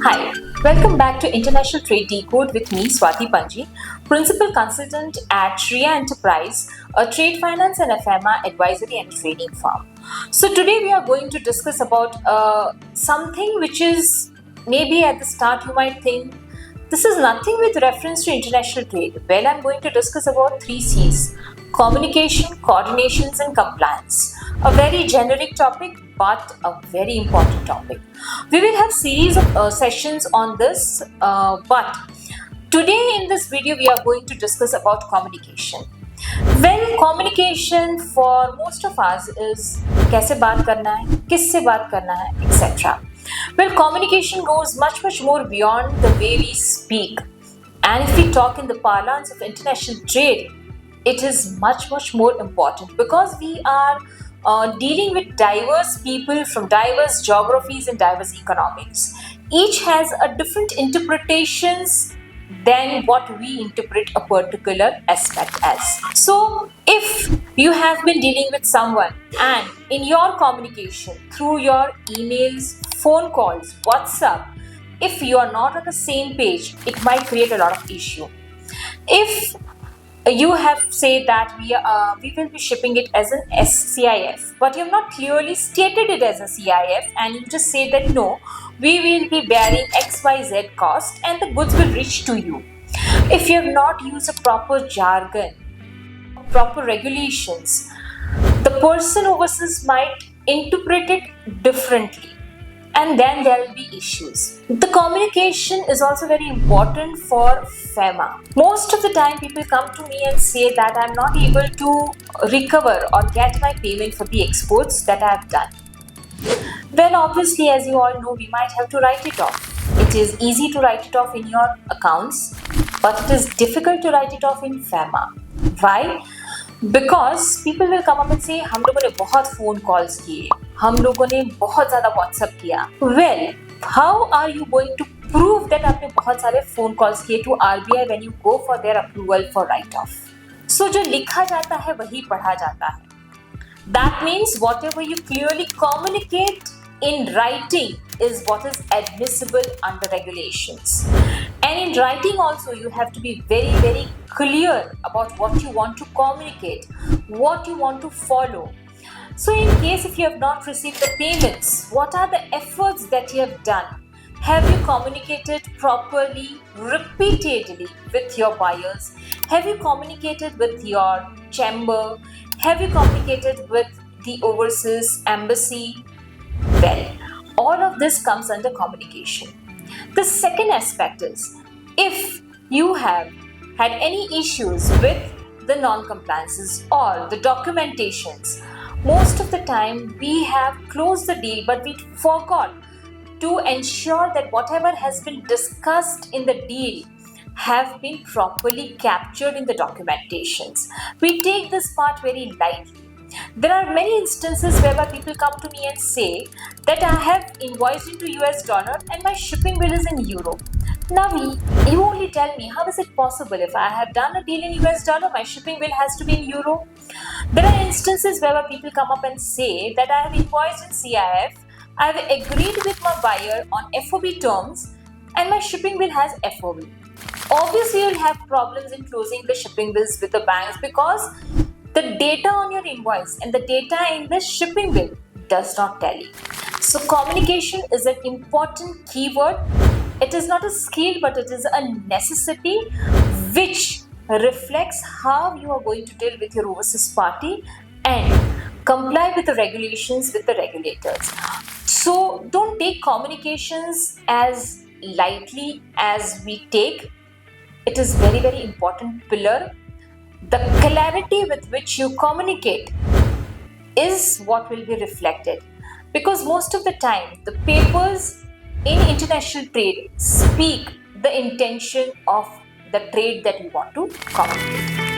Hi, welcome back to International Trade Decode with me, Swati Panji, Principal Consultant at Sriya Enterprise, a trade finance and FEMA advisory and trading firm. So today we are going to discuss about something which is maybe at the start you might think this is nothing with reference to international trade. Well, I'm going to discuss about 3 C's: communication, coordinations and compliance. A very generic topic but a very important topic. We will have series of sessions on this, but today in this video we are going to discuss about communication. Well, communication for most of us is कैसे बात करना है, किससे बात करना है, etc. Well, communication goes much more beyond the way we speak. And if we talk in the parlance of international trade, it is much more important because we are dealing with diverse people from diverse geographies and diverse economies. Each has a different interpretations than what we interpret a particular aspect as. So if you have been dealing with someone and in your communication through your emails, phone calls, WhatsApp, if you are not on the same page, it might create a lot of issue. If you have said that we will be shipping it as an CIF, but you have not clearly stated it as a CIF, and you just say that no, we will be bearing XYZ cost and the goods will reach to you. If you have not used a proper jargon, proper regulations, the person overseas might interpret it differently. And then there will be issues. The communication is also very important for FEMA. Most of the time people come to me and say that I'm not able to recover or get my payment for the exports that I have done. Well, obviously, as you all know, we might have to write it off. It is easy to write it off in your accounts, but it is difficult to write it off in FEMA. Why? Because people will come up and say हम लोगों ने बहुत phone calls किए, हम लोगों ने बहुत ज़्यादा WhatsApp किया. Well, how are you going to prove that आपने बहुत सारे phone calls किए to RBI when you go for their approval for write-off? So जो लिखा जाता है वही पढ़ा जाता है. That means whatever you clearly communicate in writing is what is admissible under regulations. And in writing also you have to be very clear about what you want to communicate, what you want to follow. So in case if you have not received the payments, what are the efforts that you have done? Have you communicated properly, repeatedly with your buyers? Have you communicated with your chamber? Have you communicated with the overseas embassy? Well, all of this comes under communication. The second aspect is, if you have had any issues with the non-compliances or the documentations, most of the time we have closed the deal but we forgot to ensure that whatever has been discussed in the deal have been properly captured in the documentations. We take this part very lightly. There are many instances whereby people come to me and say that I have invoiced into US dollar and my shipping bill is in euro. Now you only tell me, how is it possible? If I have done a deal in US dollar, my shipping bill has to be in euro. There are instances whereby people come up and say that I have invoiced in CIF, I have agreed with my buyer on FOB terms and my shipping bill has FOB. Obviously, you'll have problems in closing the shipping bills with the banks because the data on your invoice and the data in the shipping bill does not tally. So communication is an important keyword. It is not a skill, but it is a necessity which reflects how you are going to deal with your overseas party and comply with the regulations with the regulators. So don't take communications as lightly as we take. It is very important pillar. The clarity with which you communicate is what will be reflected, because most of the time the papers in international trade speak the intention of the trade that you want to communicate.